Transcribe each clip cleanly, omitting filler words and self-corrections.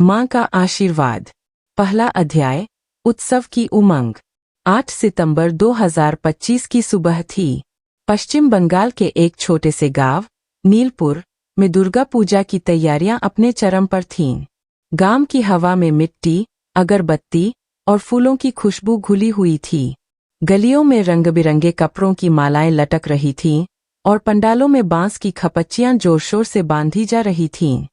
माँ का आशीर्वाद। पहला अध्याय। उत्सव की उमंग। 8 सितंबर 2025 की सुबह थी। पश्चिम बंगाल के एक छोटे से गांव नीलपुर में दुर्गा पूजा की तैयारियां अपने चरम पर थीं। गांव की हवा में मिट्टी, अगरबत्ती और फूलों की खुशबू घुली हुई थी। गलियों में रंग बिरंगे कपड़ों की मालाएं लटक रही थीं और पंडालों में बांस की खपच्चियां जोर शोर से बांधी जा रही थीं।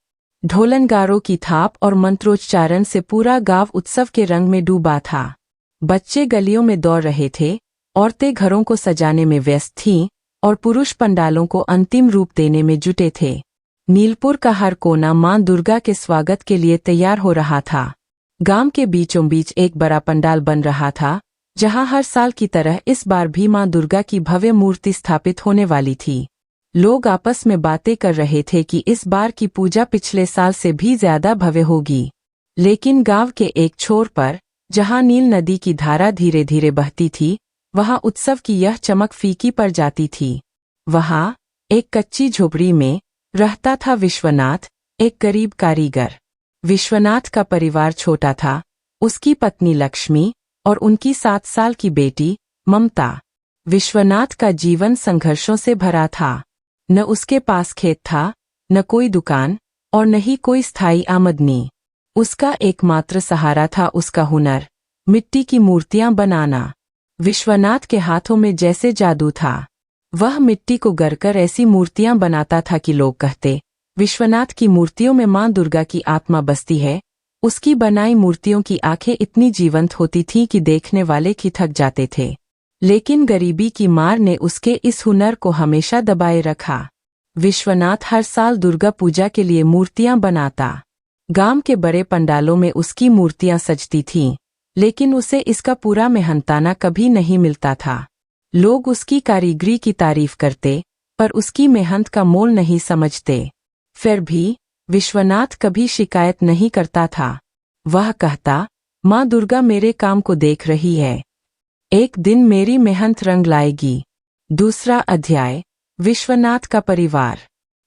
ढोलनगारों की थाप और मंत्रोच्चारण से पूरा गांव उत्सव के रंग में डूबा था। बच्चे गलियों में दौड़ रहे थे, औरतें घरों को सजाने में व्यस्त थीं और पुरुष पंडालों को अंतिम रूप देने में जुटे थे। नीलपुर का हर कोना मां दुर्गा के स्वागत के लिए तैयार हो रहा था। गांव के बीचों बीच एक बड़ा पंडाल बन रहा था, जहां हर साल की तरह इस बार भी मां दुर्गा की भव्य मूर्ति स्थापित होने वाली थी। लोग आपस में बातें कर रहे थे कि इस बार की पूजा पिछले साल से भी ज्यादा भव्य होगी। लेकिन गांव के एक छोर पर, जहां नील नदी की धारा धीरे धीरे बहती थी, वहां उत्सव की यह चमक फीकी पड़ जाती थी। वहां एक कच्ची झोपड़ी में रहता था विश्वनाथ, एक गरीब कारीगर। विश्वनाथ का परिवार छोटा था। उसकी पत्नी लक्ष्मी और उनकी 7 साल की बेटी ममता। विश्वनाथ का जीवन संघर्षों से भरा था। न उसके पास खेत था, न कोई दुकान और न ही कोई स्थायी आमदनी। उसका एकमात्र सहारा था उसका हुनर, मिट्टी की मूर्तियां बनाना। विश्वनाथ के हाथों में जैसे जादू था। वह मिट्टी को गढ़कर ऐसी मूर्तियां बनाता था कि लोग कहते, विश्वनाथ की मूर्तियों में मां दुर्गा की आत्मा बसती है। उसकी बनाई मूर्तियों की आंखें इतनी जीवंत होती थीं कि देखने वाले खिठक जाते थे। लेकिन गरीबी की मार ने उसके इस हुनर को हमेशा दबाए रखा। विश्वनाथ हर साल दुर्गा पूजा के लिए मूर्तियां बनाता। गांव के बड़े पंडालों में उसकी मूर्तियां सजती थीं, लेकिन उसे इसका पूरा मेहनताना कभी नहीं मिलता था। लोग उसकी कारीगरी की तारीफ करते, पर उसकी मेहनत का मोल नहीं समझते। फिर भी विश्वनाथ कभी शिकायत नहीं करता था। वह कहता, मां दुर्गा मेरे काम को देख रही है। एक दिन मेरी मेहनत रंग लाएगी। दूसरा अध्याय। विश्वनाथ का परिवार।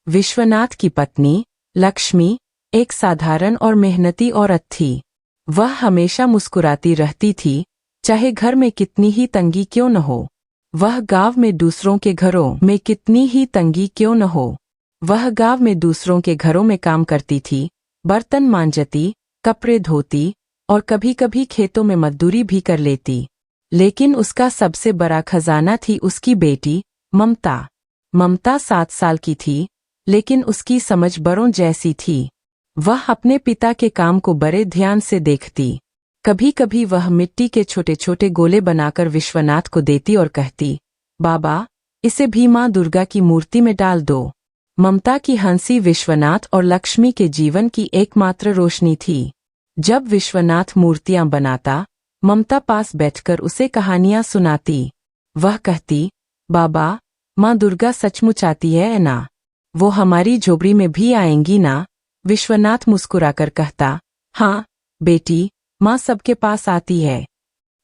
विश्वनाथ की पत्नी लक्ष्मी एक साधारण और मेहनती औरत थी। वह हमेशा मुस्कुराती रहती थी, चाहे घर में कितनी ही तंगी क्यों न हो। वह गांव में दूसरों के घरों में कितनी ही तंगी क्यों न हो, वह गांव में दूसरों के घरों में काम करती थी, बर्तन मांजती, कपड़े धोती और कभी-कभी खेतों में मजदूरी भी कर लेती। लेकिन उसका सबसे बड़ा खजाना थी उसकी बेटी ममता। ममता 7 साल की थी, लेकिन उसकी समझ बड़ों जैसी थी। वह अपने पिता के काम को बड़े ध्यान से देखती। कभी-कभी वह मिट्टी के छोटे छोटे गोले बनाकर विश्वनाथ को देती और कहती, बाबा, इसे भी मां दुर्गा की मूर्ति में डाल दो। ममता की हंसी विश्वनाथ और लक्ष्मी के जीवन की एकमात्र रोशनी थी। जब विश्वनाथ मूर्तियां बनाता, ममता पास बैठकर उसे कहानियां सुनाती। वह कहती, बाबा, मां दुर्गा सचमुच आती है ना? वो हमारी झोपड़ी में भी आएंगी ना? विश्वनाथ मुस्कुराकर कहता, हाँ बेटी, मां सबके पास आती है।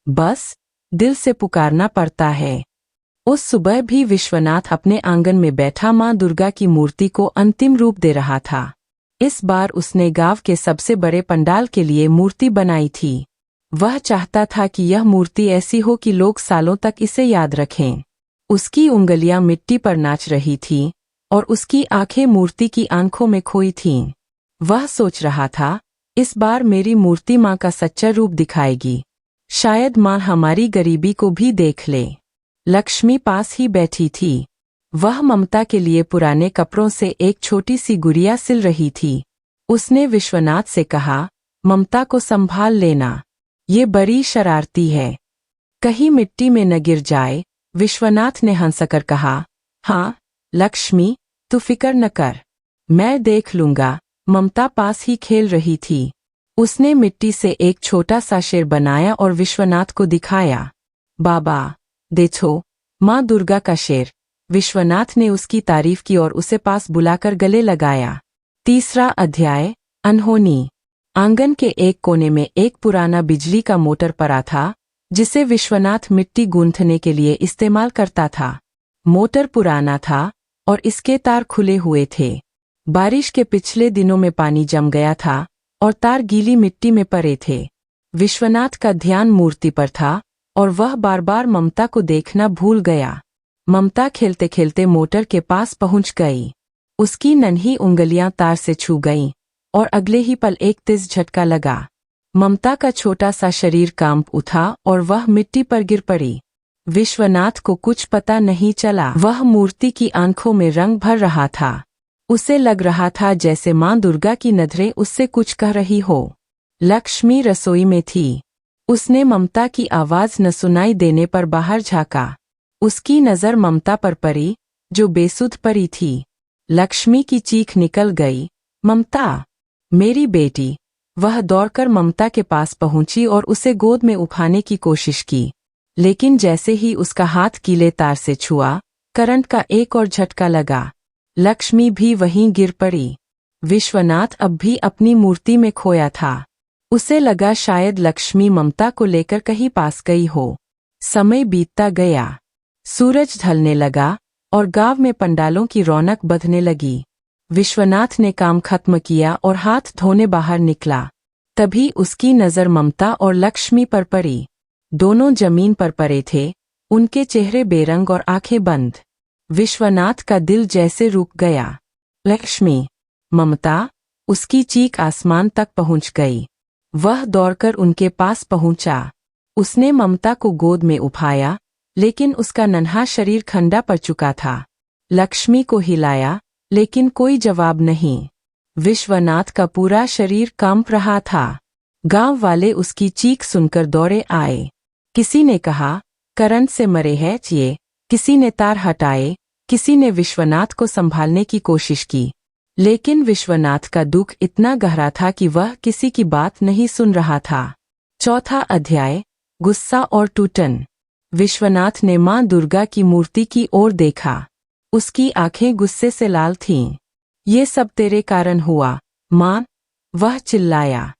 बस दिल से पुकारना पड़ता है। उस सुबह भी विश्वनाथ अपने आंगन में बैठा मां दुर्गा की मूर्ति को अंतिम रूप दे रहा था। इस बार उसने गांव के सबसे बड़े पंडाल के लिए मूर्ति बनाई थी। वह चाहता था कि यह मूर्ति ऐसी हो कि लोग सालों तक इसे याद रखें। उसकी उंगलियां मिट्टी पर नाच रही थीं और उसकी आंखें मूर्ति की आंखों में खोई थीं। वह सोच रहा था, इस बार मेरी मूर्ति मां का सच्चा रूप दिखाएगी। शायद मां हमारी गरीबी को भी देख ले। लक्ष्मी पास ही बैठी थी। वह ममता के लिए पुराने कपड़ों से एक छोटी सी गुड़िया सिल रही थी। उसने विश्वनाथ से कहा, ममता को संभाल लेना, ये बड़ी शरारती है, कहीं मिट्टी में न गिर जाए। विश्वनाथ ने हंसकर कहा, हाँ लक्ष्मी, तू फिक्र न कर, मैं देख लूंगा। ममता पास ही खेल रही थी। उसने मिट्टी से एक छोटा सा शेर बनाया और विश्वनाथ को दिखाया। बाबा, देखो, मां दुर्गा का शेर। विश्वनाथ ने उसकी तारीफ की और उसे पास बुलाकर गले लगाया। तीसरा अध्याय। अनहोनी। आंगन के एक कोने में एक पुराना बिजली का मोटर पड़ा था, जिसे विश्वनाथ मिट्टी गूंथने के लिए इस्तेमाल करता था। मोटर पुराना था और इसके तार खुले हुए थे। बारिश के पिछले दिनों में पानी जम गया था और तार गीली मिट्टी में पड़े थे। विश्वनाथ का ध्यान मूर्ति पर था और वह बार बार ममता को देखना भूल गया। ममता खेलते खेलते मोटर के पास पहुंच गई। उसकी नन्ही उंगलियां तार से छू गईं और अगले ही पल एक तेज झटका लगा। ममता का छोटा सा शरीर कांप उठा और वह मिट्टी पर गिर पड़ी। विश्वनाथ को कुछ पता नहीं चला। वह मूर्ति की आंखों में रंग भर रहा था। उसे लग रहा था जैसे मां दुर्गा की नजरें उससे कुछ कह रही हो। लक्ष्मी रसोई में थी। उसने ममता की आवाज न सुनाई देने पर बाहर झांका। उसकी नजर ममता पर पड़ी, जो बेसुध पड़ी थी। लक्ष्मी की चीख निकल गई, ममता, मेरी बेटी। वह दौड़कर ममता के पास पहुंची और उसे गोद में उठाने की कोशिश की, लेकिन जैसे ही उसका हाथ गीले तार से छुआ, करंट का एक और झटका लगा। लक्ष्मी भी वहीं गिर पड़ी। विश्वनाथ अब भी अपनी मूर्ति में खोया था। उसे लगा शायद लक्ष्मी ममता को लेकर कहीं पास गई हो। समय बीतता गया। सूरज ढलने लगा और गांव में पंडालों की रौनक बढ़ने लगी। विश्वनाथ ने काम खत्म किया और हाथ धोने बाहर निकला। तभी उसकी नजर ममता और लक्ष्मी पर पड़ी। दोनों जमीन पर पड़े थे, उनके चेहरे बेरंग और आंखें बंद। विश्वनाथ का दिल जैसे रुक गया। लक्ष्मी, ममता, उसकी चीख आसमान तक पहुंच गई। वह दौड़कर उनके पास पहुंचा। उसने ममता को गोद में उठाया, लेकिन उसका नन्हा शरीर ठंडा पड़ चुका था। लक्ष्मी को हिलाया, लेकिन कोई जवाब नहीं। विश्वनाथ का पूरा शरीर कांप रहा था। गांव वाले उसकी चीख सुनकर दौड़े आए। किसी ने कहा, करंट से मरे हैं ये। किसी ने तार हटाए, किसी ने विश्वनाथ को संभालने की कोशिश की। लेकिन विश्वनाथ का दुख इतना गहरा था कि वह किसी की बात नहीं सुन रहा था। चौथा अध्याय, गुस्सा और टूटन। विश्वनाथ ने मां दुर्गा की मूर्ति की ओर देखा। उसकी आंखें गुस्से से लाल थीं। ये सब तेरे कारण हुआ, मां, वह चिल्लाया।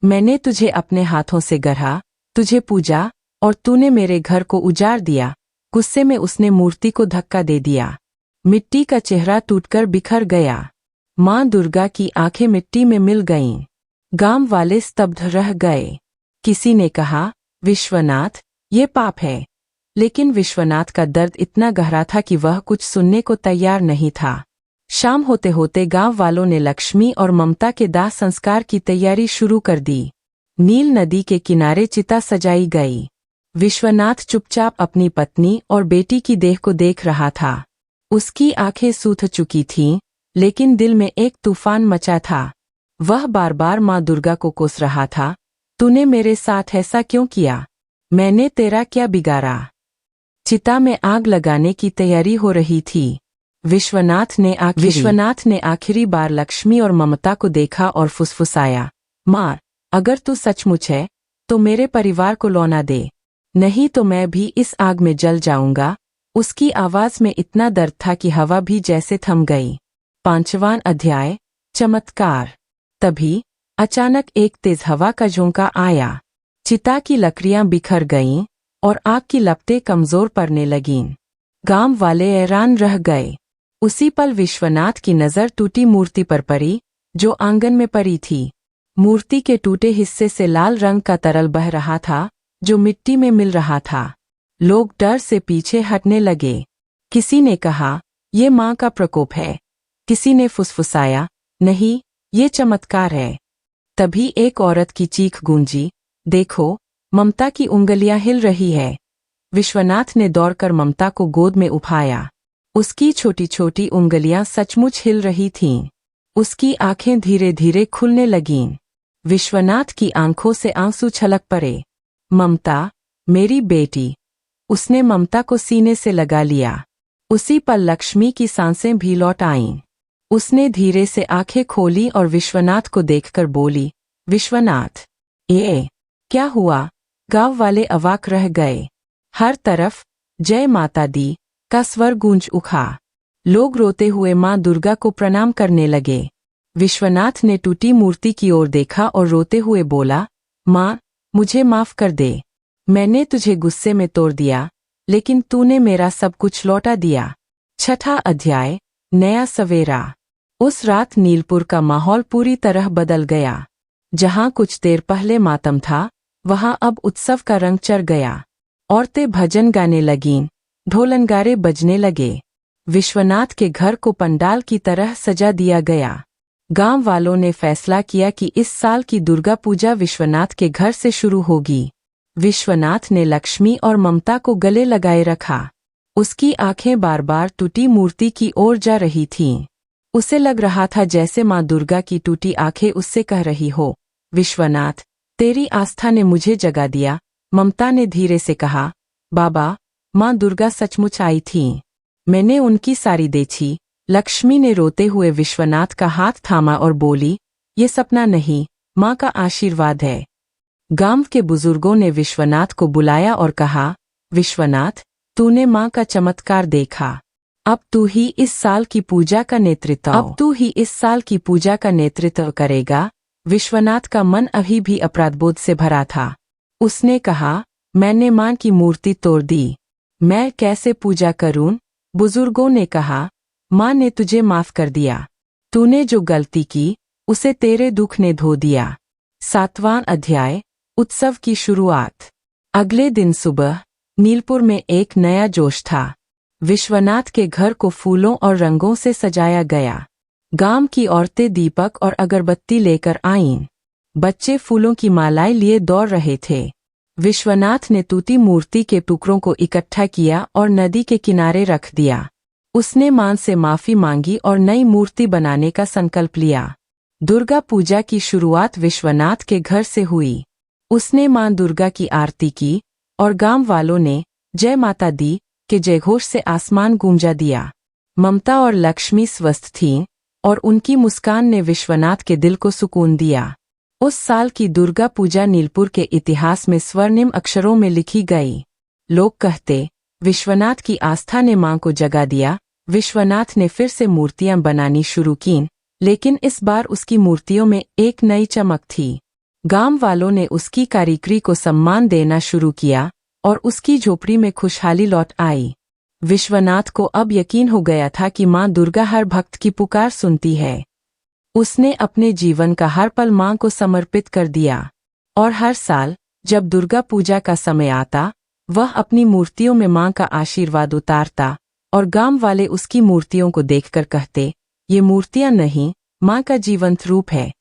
मैंने तुझे अपने हाथों से गढ़ा, तुझे पूजा, और तूने मेरे घर को उजाड़ दिया। गुस्से में उसने मूर्ति को धक्का दे दिया। मिट्टी का चेहरा टूटकर बिखर गया। मां दुर्गा की आंखें मिट्टी में मिल गईं। गांव वाले स्तब्ध रह गए। किसी ने कहा, विश्वनाथ, ये पाप है। लेकिन विश्वनाथ का दर्द इतना गहरा था कि वह कुछ सुनने को तैयार नहीं था। शाम होते होते गांव वालों ने लक्ष्मी और ममता के दाह संस्कार की तैयारी शुरू कर दी। नील नदी के किनारे चिता सजाई गई। विश्वनाथ चुपचाप अपनी पत्नी और बेटी की देह को देख रहा था। उसकी आंखें सूख चुकी थीं, लेकिन दिल में एक तूफान मचा था। वह बार बार मां दुर्गा को कोस रहा था, तूने मेरे साथ ऐसा क्यों किया? मैंने तेरा क्या बिगाड़ा? चिता में आग लगाने की तैयारी हो रही थी। विश्वनाथ ने आखिरी बार लक्ष्मी और ममता को देखा और फुसफुसाया, मां, अगर तू सचमुच है तो मेरे परिवार को लौटा दे, नहीं तो मैं भी इस आग में जल जाऊंगा। उसकी आवाज में इतना दर्द था कि हवा भी जैसे थम गई। 5वां अध्याय, चमत्कार। तभी अचानक एक तेज हवा का झोंका आया। चिता की लकड़ियां बिखर गईं और आग की लपटें कमजोर पड़ने लगीं। गांव वाले हैरान रह गए। उसी पल विश्वनाथ की नजर टूटी मूर्ति पर पड़ी, जो आंगन में पड़ी थी। मूर्ति के टूटे हिस्से से लाल रंग का तरल बह रहा था, जो मिट्टी में मिल रहा था। लोग डर से पीछे हटने लगे। किसी ने कहा, ये मां का प्रकोप है। किसी ने फुसफुसाया, नहीं, ये चमत्कार है। तभी एक औरत की चीख गूंजी, देखो, ममता की उंगलियां हिल रही है। विश्वनाथ ने दौड़कर ममता को गोद में उठाया। उसकी छोटी छोटी उंगलियां सचमुच हिल रही थीं। उसकी आंखें धीरे धीरे खुलने लगीं। विश्वनाथ की आंखों से आंसू छलक पड़े। ममता, मेरी बेटी। उसने ममता को सीने से लगा लिया। उसी पल लक्ष्मी की सांसें भी लौट आईं। उसने धीरे से आंखें खोली और विश्वनाथ को देखकर बोली, विश्वनाथ, ये क्या हुआ? गांव वाले अवाक रह गए। हर तरफ जय माता दी का स्वर गूंज उठा। लोग रोते हुए मां दुर्गा को प्रणाम करने लगे। विश्वनाथ ने टूटी मूर्ति की ओर देखा और रोते हुए बोला, मां, मुझे माफ कर दे। मैंने तुझे गुस्से में तोड़ दिया, लेकिन तूने मेरा सब कुछ लौटा दिया। 6वां अध्याय, नया सवेरा। उस रात नीलपुर का माहौल पूरी तरह बदल गया। जहाँ कुछ देर पहले मातम था, वहाँ अब उत्सव का रंग चढ़ गया। औरतें भजन गाने लगीं, ढोलनगारे बजने लगे। विश्वनाथ के घर को पंडाल की तरह सजा दिया गया। गांव वालों ने फैसला किया कि इस साल की दुर्गा पूजा विश्वनाथ के घर से शुरू होगी। विश्वनाथ ने लक्ष्मी और ममता को गले लगाए रखा। उसकी आंखें बार बार टूटी मूर्ति की ओर जा रही थीं। उसे लग रहा था जैसे माँ दुर्गा की टूटी आंखें उससे कह रही हो, विश्वनाथ, तेरी आस्था ने मुझे जगा दिया। ममता ने धीरे से कहा, बाबा, माँ दुर्गा सचमुच आई थीं। मैंने उनकी सारी देखी। लक्ष्मी ने रोते हुए विश्वनाथ का हाथ थामा और बोली, ये सपना नहीं, माँ का आशीर्वाद है। गांव के बुजुर्गों ने विश्वनाथ को बुलाया और कहा, विश्वनाथ, तूने माँ का चमत्कार देखा। अब तू ही इस साल की पूजा का नेतृत्व करेगा। विश्वनाथ का मन अभी भी अपराधबोध से भरा था। उसने कहा, मैंने माँ की मूर्ति तोड़ दी, मैं कैसे पूजा करूं? बुजुर्गों ने कहा, माँ ने तुझे माफ कर दिया। तूने जो गलती की, उसे तेरे दुख ने धो दिया। 7वां अध्याय, उत्सव की शुरुआत। अगले दिन सुबह नीलपुर में एक नया जोश था। विश्वनाथ के घर को फूलों और रंगों से सजाया गया। गांव की औरतें दीपक और अगरबत्ती लेकर आईं। बच्चे फूलों की मालाएं लिए दौड़ रहे थे। विश्वनाथ ने टूटी मूर्ति के टुकड़ों को इकट्ठा किया और नदी के किनारे रख दिया। उसने मां से माफी मांगी और नई मूर्ति बनाने का संकल्प लिया। दुर्गा पूजा की शुरुआत विश्वनाथ के घर से हुई। उसने मां दुर्गा की आरती की और गांव वालों ने जय माता दी के जयघोष से आसमान गूंजा दिया। ममता और लक्ष्मी स्वस्थ थीं और उनकी मुस्कान ने विश्वनाथ के दिल को सुकून दिया। उस साल की दुर्गा पूजा नीलपुर के इतिहास में स्वर्णिम अक्षरों में लिखी गई। लोग कहते, विश्वनाथ की आस्था ने मां को जगा दिया। विश्वनाथ ने फिर से मूर्तियां बनानी शुरू कीं, लेकिन इस बार उसकी मूर्तियों में एक नई चमक थी। गांव वालों ने उसकी कारीगरी को सम्मान देना शुरू किया और उसकी झोपड़ी में खुशहाली लौट आई। विश्वनाथ को अब यकीन हो गया था कि मां दुर्गा हर भक्त की पुकार सुनती है। उसने अपने जीवन का हर पल मां को समर्पित कर दिया और हर साल जब दुर्गा पूजा का समय आता, वह अपनी मूर्तियों में मां का आशीर्वाद उतारता और गांव वाले उसकी मूर्तियों को देखकर कहते, ये मूर्तियां नहीं, मां का जीवंत रूप है।